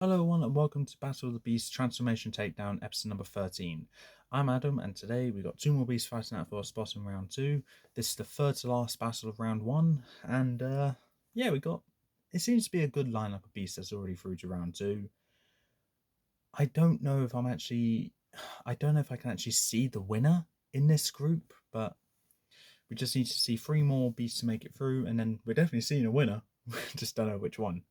Hello everyone and welcome to Battle of the Beasts Transformation Takedown episode number 13. I'm Adam and today we've got two more beasts fighting out for a spot in round 2. This is the third to last battle of round 1 and yeah, it seems to be a good lineup of beasts that's already through to round 2. I don't know if I don't know if I can actually see the winner in this group, but we just need to see 3 more beasts to make it through and then we're definitely seeing a winner. Just don't know which one.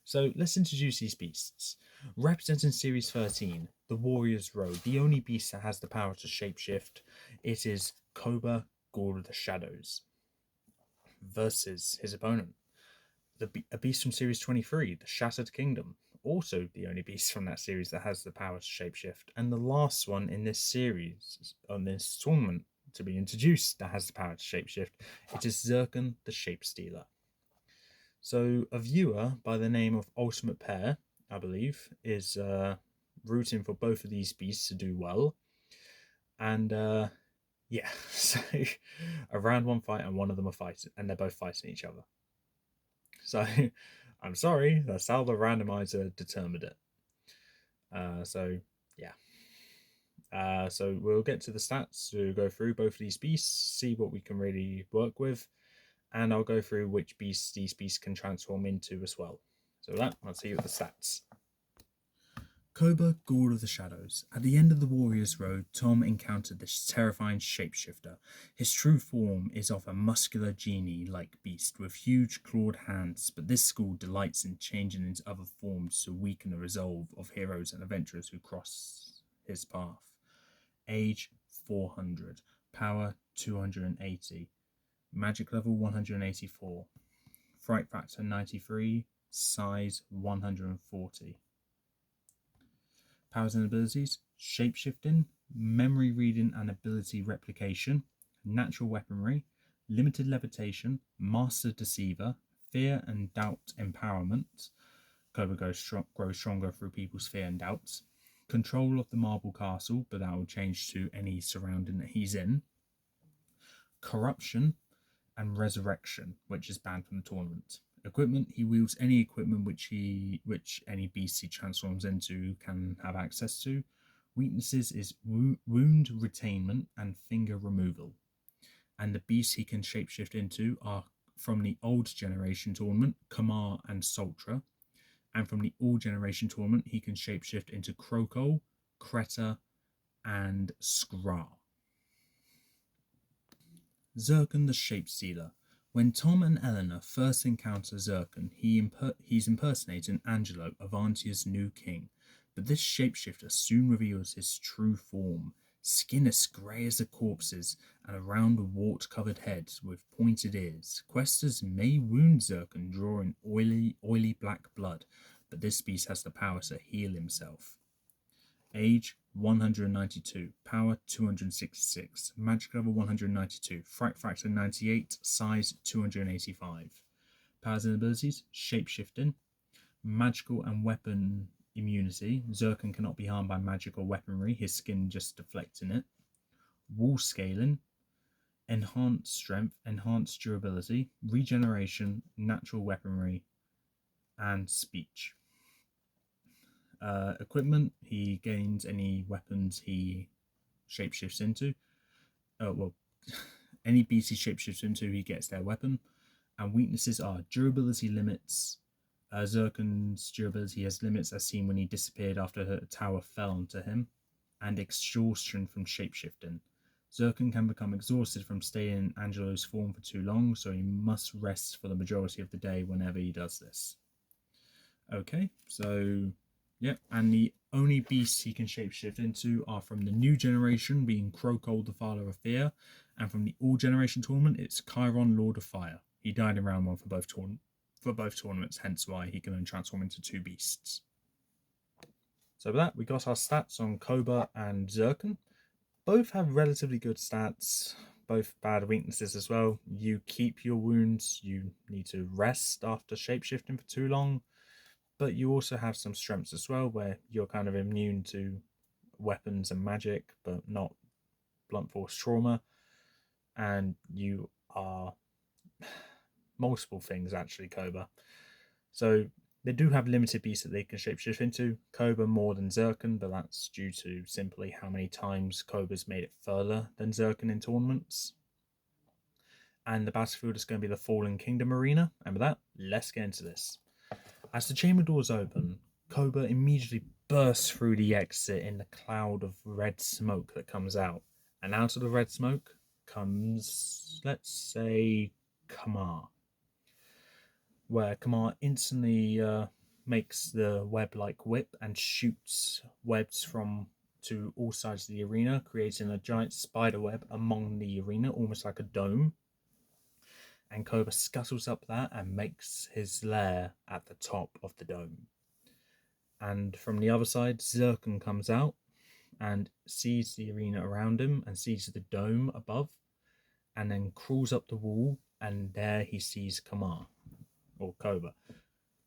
So let's introduce these beasts. Representing Series 13, the Warrior's Road, the only beast that has the power to shapeshift, it is Koba, Lord of the Shadows, versus his opponent, a beast from Series 23, the Shattered Kingdom, also the only beast from that series that has the power to shapeshift, and the last one in this series, on this tournament, to be introduced that has the power to shapeshift, it is Xerkan, the Shape Stealer. So a viewer by the name of Ultimate Pair, I believe, is rooting for both of these beasts to do well. And yeah, so a round 1 fight and one of them are fighting, and they're both fighting each other. So I'm sorry, that's how the randomizer determined it. So yeah. So we'll get to the stats to go through both of these beasts, see what we can really work with, and I'll go through which beasts these beasts can transform into as well. So with that, let's see what the stats. Koba, Lord of the Shadows. At the end of the Warrior's Road, Tom encountered this terrifying shapeshifter. His true form is of a muscular genie-like beast with huge clawed hands, but this school delights in changing into other forms to weaken the resolve of heroes and adventurers who cross his path. Age 400, power 280, magic level 184, fright factor 93, size 140. Powers and abilities: shapeshifting, memory reading and ability replication, natural weaponry, limited levitation, master deceiver, fear and doubt empowerment. Koba grows stronger through people's fear and doubts. Control of the marble castle, but that will change to any surrounding that he's in. Corruption and resurrection, which is banned from the tournament. Equipment: he wields any equipment which any beast he transforms into can have access to. Weaknesses is wound retainment and finger removal. And the beasts he can shapeshift into are from the old generation tournament, Kamar and Sultra. And from the all generation tournament, he can shapeshift into Krokol, Kreta, and Skra. Xerkan the Shapestealer. When Tom and Eleanor first encounter Xerkan, he's impersonating Angelo, Avantia's new king. But this shapeshifter soon reveals his true form. Skin as grey as a corpse's, and a round wart-covered head with pointed ears. Questers may wound Xerkan, drawing oily black blood, but this beast has the power to heal himself. Age 192, power 266, magic level 192, fright factor 98, size 285. Powers and abilities: shapeshifting, magical and weapon immunity. Xerkan cannot be harmed by magical weaponry, his skin just deflecting it. Wall scaling, enhanced strength, enhanced durability, regeneration, natural weaponry, and speech. Equipment: he gains any weapons he shapeshifts into. Any beast he shapeshifts into, he gets their weapon. And weaknesses are durability limits. Xerkan's durability has limits as seen when he disappeared after a tower fell onto him. And exhaustion from shapeshifting. Xerkan can become exhausted from staying in Angelo's form for too long, so he must rest for the majority of the day whenever he does this. Okay, so yeah, and the only beasts he can shapeshift into are from the new generation, being Krokol, the Father of Fear, and from the all generation tournament, it's Chiron, Lord of Fire. He died in round 1 for both tournaments, hence why he can only transform into 2 beasts. So with that, we got our stats on Koba and Xerkan. Both have relatively good stats, both bad weaknesses as well. You keep your wounds, you need to rest after shapeshifting for too long, but you also have some strengths as well where you're kind of immune to weapons and magic, but not blunt force trauma. And you are multiple things actually, Koba. So They do have limited beasts that they can shapeshift into. Koba more than Xerkan, but that's due to simply how many times Koba's made it further than Xerkan in tournaments. And the battlefield is going to be the Fallen Kingdom arena. And with that, let's get into this. As the chamber doors open, Koba immediately bursts through the exit in the cloud of red smoke that comes out. And out of the red smoke comes, let's say, Kamar. Where Kamar instantly makes the web-like whip and shoots webs from to all sides of the arena, creating a giant spider web among the arena, almost like a dome. And Koba scuttles up that and makes his lair at the top of the dome. And from the other side, Xerkan comes out and sees the arena around him and sees the dome above, and then crawls up the wall, and there he sees Kamar, or Koba.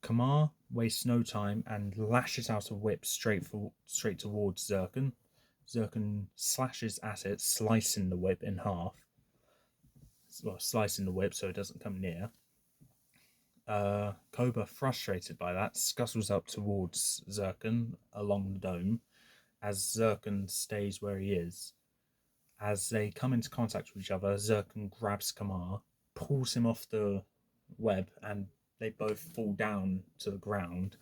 Kamar wastes no time and lashes out a whip straight towards Xerkan. Xerkan slashes at it, slicing the whip in half. Well, slicing the whip so it doesn't come near. Koba, frustrated by that, scuttles up towards Xerkan along the dome, as Xerkan stays where he is. As they come into contact with each other, Xerkan grabs Kamar, pulls him off the web, and they both fall down to the ground.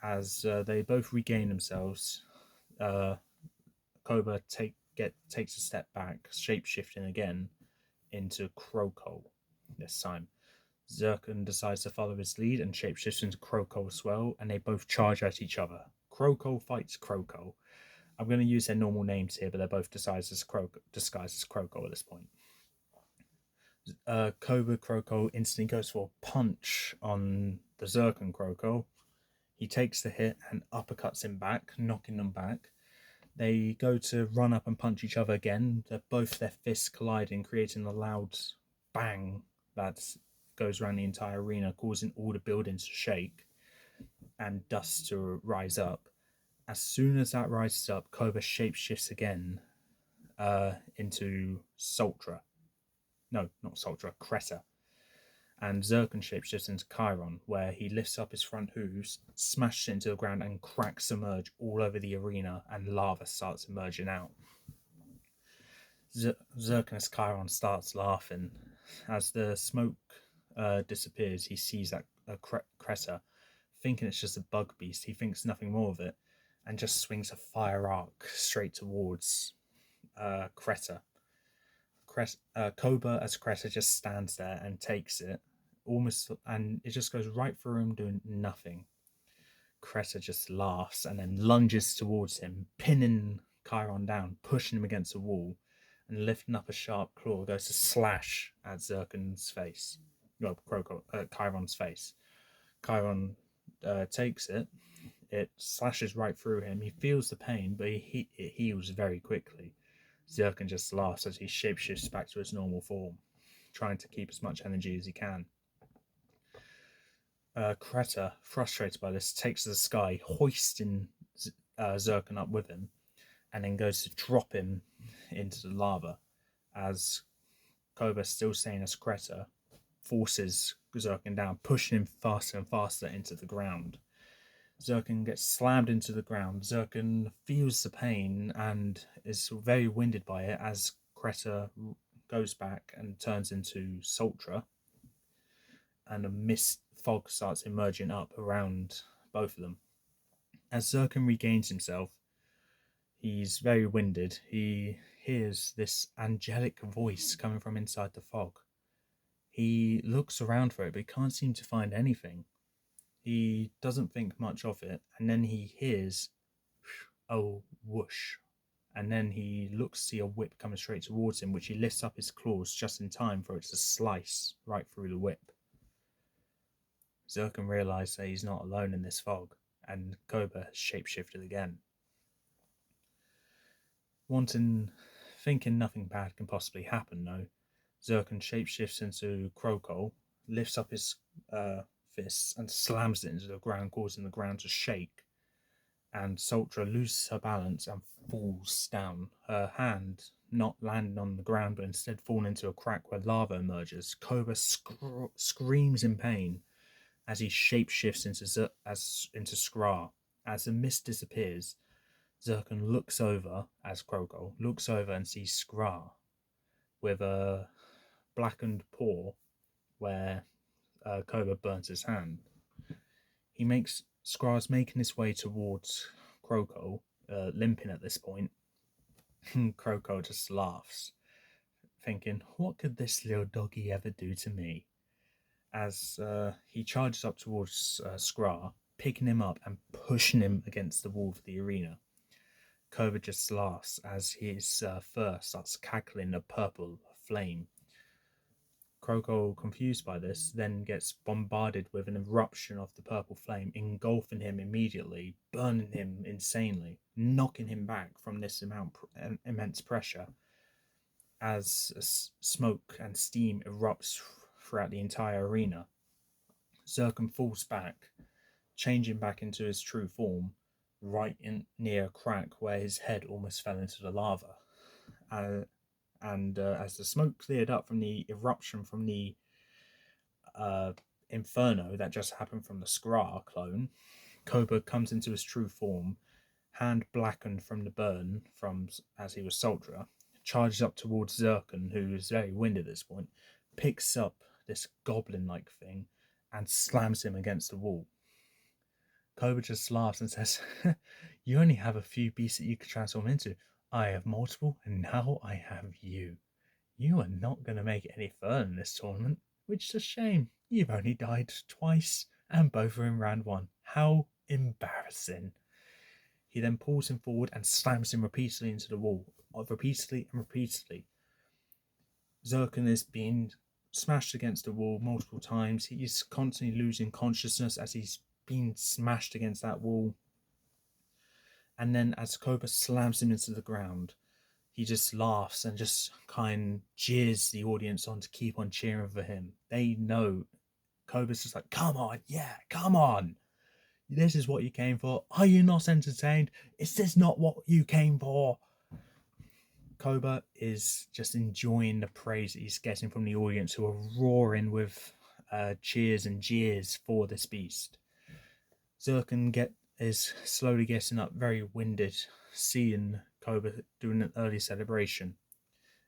As they both regain themselves, Koba takes a step back, shapeshifting again into Krokol this time. Xerkan decides to follow his lead and shapeshifts into Krokol as well, and they both charge at each other. Krokol fights Krokol. I'm going to use their normal names here, but they're both disguised as Krokol at this point. Koba Krokol instantly goes for a punch on the Xerkan Krokol. He takes the hit and uppercuts him back, knocking them back. They go to run up and punch each other again. Both their fists colliding, creating a loud bang that goes around the entire arena, causing all the buildings to shake and dust to rise up. As soon as that rises up, Koba shapeshifts again into Sultra. No, not Sultra, Creta. And Xerkan shapeshifts into Chiron, where he lifts up his front hooves, smashes it into the ground, and cracks emerge all over the arena, and lava starts emerging out. Xerkan as Chiron starts laughing. As the smoke disappears, he sees that Creta, thinking it's just a bug beast. He thinks nothing more of it, and just swings a fire arc straight towards Creta. Koba as Creta just stands there and takes it, and it just goes right through him, doing nothing. Creta just laughs and then lunges towards him, pinning Chiron down, pushing him against the wall, and lifting up a sharp claw, goes to slash at Xerkan's face. Well, Chiron's face. Chiron takes it. It slashes right through him. He feels the pain, but it heals very quickly. Xerkan just laughs as he shapeshifts back to his normal form, trying to keep as much energy as he can. Creta, frustrated by this, takes to the sky, hoisting Xerkan up with him, and then goes to drop him into the lava, as Koba, still staying as Creta, forces Xerkan down, pushing him faster and faster into the ground. Xerkan gets slammed into the ground. Xerkan feels the pain and is very winded by it as Creta goes back and turns into Sultra, and a mist fog starts emerging up around both of them. As Xerkan regains himself, he's very winded. He hears this angelic voice coming from inside the fog. He looks around for it, but he can't seem to find anything. He doesn't think much of it, and then he hears a whoosh, and then he looks to see a whip coming straight towards him, which he lifts up his claws just in time for it to slice right through the whip. Xerkan realizes that he's not alone in this fog, and Koba has shapeshifted again. Thinking nothing bad can possibly happen, though, Xerkan shapeshifts into Krokol, lifts up his fists and slams it into the ground, causing the ground to shake. And Sultra loses her balance and falls down, her hand not landing on the ground but instead falling into a crack where lava emerges. Koba screams in pain as he shapeshifts into Skrar. As the mist disappears, Xerkan looks over, as Kroko looks over and sees Skrar with a blackened paw where Koba burns his hand. Skrar's making his way towards Kroko, limping at this point. Kroko just laughs, thinking, "What could this little doggy ever do to me?" As he charges up towards Skrar, picking him up and pushing him against the wall of the arena. Koba just laughs as his fur starts cackling a purple flame. Kroko, confused by this, then gets bombarded with an eruption of the purple flame, engulfing him immediately, burning him insanely, knocking him back from this immense pressure as smoke and steam erupts throughout the entire arena. Xerkan falls back, changing back into his true form, right near a crack where his head almost fell into the lava. And as the smoke cleared up from the eruption from the inferno that just happened from the Skrar clone, Koba comes into his true form, hand blackened from the burn from as he was soldier, charges up towards Xerkan, who is very winded at this point, picks up this goblin-like thing and slams him against the wall. Koba just laughs and says, "You only have a few beasts that you could transform into. I have multiple, and now I have you. You are not going to make it any further in this tournament, which is a shame. You've only died twice, and both are in round one. How embarrassing." He then pulls him forward and slams him repeatedly into the wall, repeatedly and repeatedly. Xerkan is being smashed against the wall multiple times. He is constantly losing consciousness as he's being smashed against that wall. And then as Koba slams him into the ground, he just laughs and just kind of jeers the audience on to keep on cheering for him. They know. Koba's just like, "Come on, yeah, come on. This is what you came for. Are you not entertained? Is this not what you came for?" Koba is just enjoying the praise that he's getting from the audience, who are roaring with cheers and jeers for this beast. Xerkan is slowly getting up, very winded, seeing Koba doing an early celebration,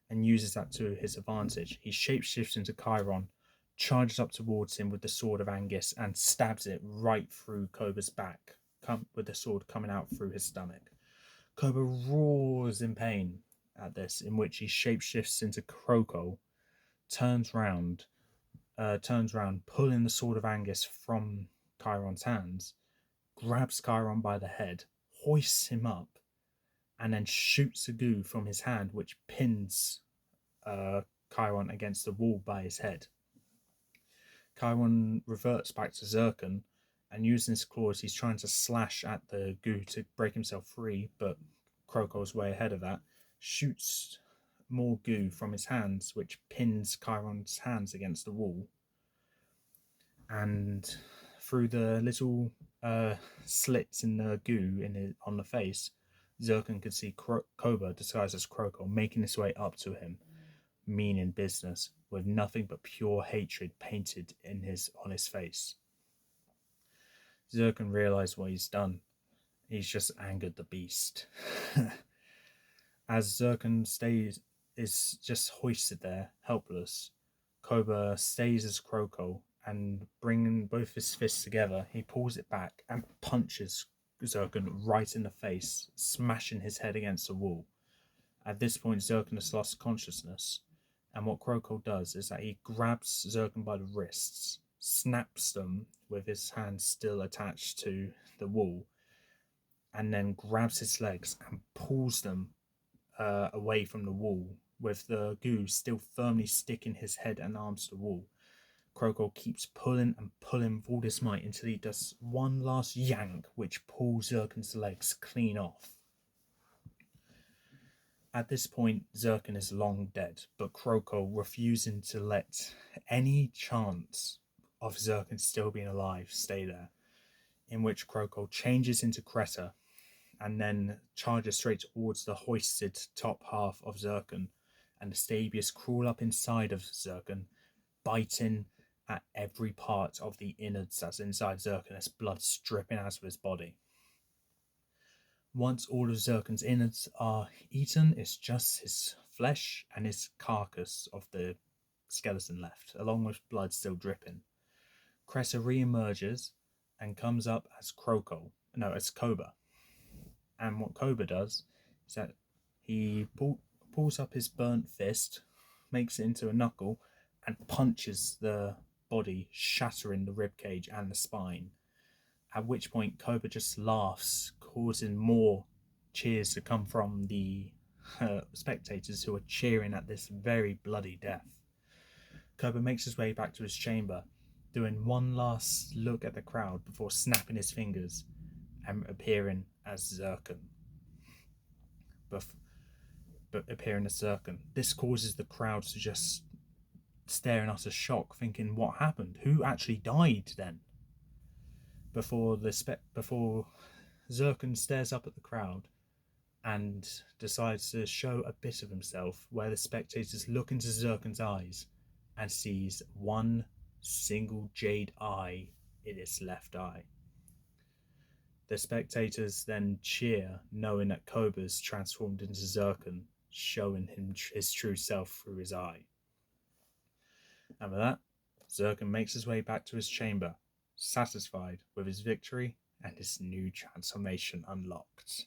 and uses that to his advantage. He shapeshifts into Chiron, charges up towards him with the sword of Angus, and stabs it right through Koba's back, with the sword coming out through his stomach. Koba roars in pain at this, in which he shapeshifts into Kroko, turns round, pulling the sword of Angus from Chiron's hands, grabs Chiron by the head, hoists him up, and then shoots a goo from his hand, which pins Chiron against the wall by his head. Chiron reverts back to Xerkan, and using his claws, he's trying to slash at the goo to break himself free, but Kroko's way ahead of that, shoots more goo from his hands, which pins Chiron's hands against the wall. And through the little slits in the goo on the face, Xerkan could see Koba, disguised as Kroko, making his way up to him, meaning business, with nothing but pure hatred painted on his face. Xerkan realized what he's done. He's just angered the beast. As Xerkan is just hoisted there, helpless, Koba stays as Kroko, and bringing both his fists together, he pulls it back and punches Xerkan right in the face, smashing his head against the wall. At this point, Xerkan has lost consciousness, and what Kroko does is that he grabs Xerkan by the wrists, snaps them with his hands still attached to the wall, and then grabs his legs and pulls them away from the wall, with the goo still firmly sticking his head and arms to the wall. Kroko keeps pulling and pulling with all his might until he does one last yank, which pulls Xerkan's legs clean off. At this point, Xerkan is long dead, but Kroko, refusing to let any chance of Xerkan still being alive stay there, in which Kroko changes into Kreta and then charges straight towards the hoisted top half of Xerkan, and the Stabius crawl up inside of Xerkan, biting at every part of the innards that's inside Xerkan. There's blood dripping out of his body. Once all of Xerkan's innards are eaten, it's just his flesh and his carcass of the skeleton left, along with blood still dripping. Cressa re-emerges and comes up as as Koba. And what Koba does is that he pulls up his burnt fist, makes it into a knuckle, and punches the body, shattering the ribcage and the spine. At which point Koba just laughs, causing more cheers to come from the spectators who are cheering at this very bloody death. Koba makes his way back to his chamber, doing one last look at the crowd before snapping his fingers and appearing as Xerkan. But appearing as Xerkan. This causes the crowd to just stare in utter shock, thinking, what happened? Who actually died then? Before Xerkan stares up at the crowd and decides to show a bit of himself, where the spectators look into Xerkan's eyes and sees one single jade eye in its left eye. The spectators then cheer, knowing that Koba's transformed into Xerkan, showing him his true self through his eye. And with that, Xerkan makes his way back to his chamber, satisfied with his victory and his new transformation unlocked.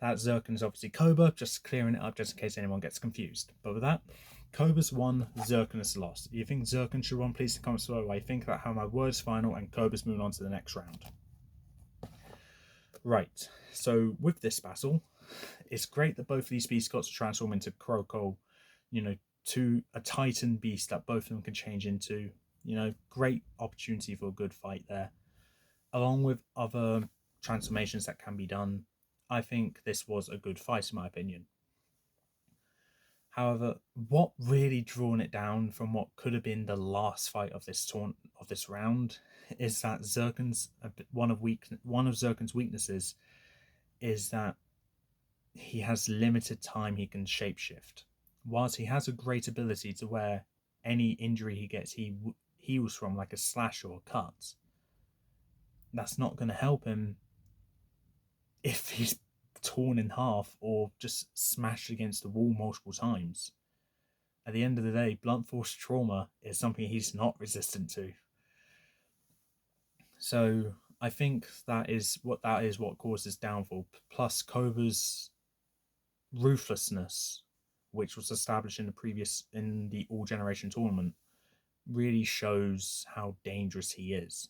That Xerkan's obviously Koba, just clearing it up just in case anyone gets confused. But with that, Koba's won, Xerkan has lost. If you think Xerkan should win, please comment below. I think that how my word's final and Koba's moving on to the next round. Right, so with this battle, it's great that both of these beasts got to transform into Kroko, to a Titan beast that both of them can change into. Great opportunity for a good fight there. Along with other transformations that can be done, I think this was a good fight in my opinion. However, what really drawn it down from what could have been the last fight of this round is that one of Xerkan's weaknesses is that he has limited time he can shapeshift. Whilst he has a great ability to where any injury he gets he heals from, like a slash or a cut, that's not going to help him if he's torn in half or just smashed against the wall multiple times. At the end of the day, blunt force trauma is something he's not resistant to. So I think that is what causes downfall. Plus Koba's ruthlessness, which was established in the All Generation tournament, really shows how dangerous he is.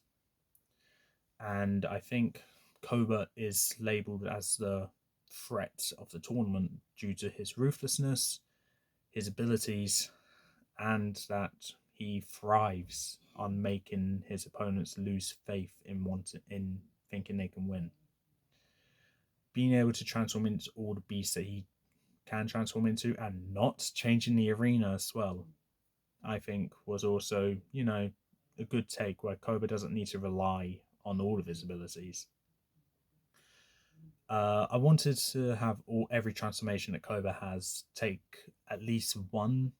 And I think Koba is labelled as the threat of the tournament due to his ruthlessness, his abilities, and that he thrives on making his opponents lose faith in thinking they can win. Being able to transform into all the beasts that he can transform into and not changing the arena as well, I think was also, a good take where Koba doesn't need to rely on all of his abilities. I wanted to have every transformation that Koba has take at least one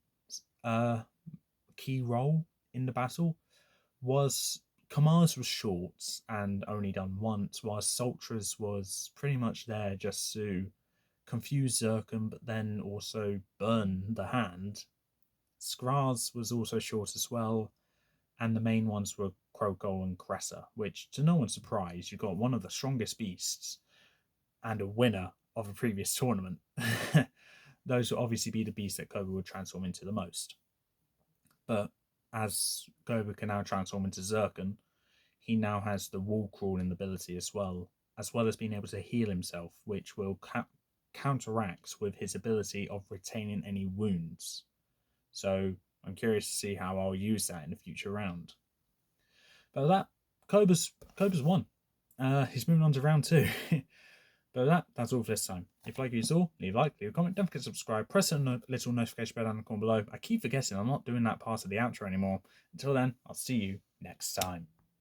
key role in the battle. Kamar's was short and only done once, while Sultra's was pretty much there just to confuse Xerkan, but then also burn the hand. Skrar's was also short as well, and the main ones were Kroko and Cressa, which, to no one's surprise, you got one of the strongest beasts and a winner of a previous tournament. Those would obviously be the beasts that Koba would transform into the most. But as Koba can now transform into Xerkan, he now has the wall crawling ability as well as being able to heal himself, which will counteract with his ability of retaining any wounds. So I'm curious to see how I'll use that in a future round. But with that, Koba's won. He's moving on to round 2. But with that's all for this time. If you like what you saw, leave a like, leave a comment, don't forget to subscribe, press the little notification bell down in the corner below. I keep forgetting I'm not doing that part of the outro anymore. Until then, I'll see you next time.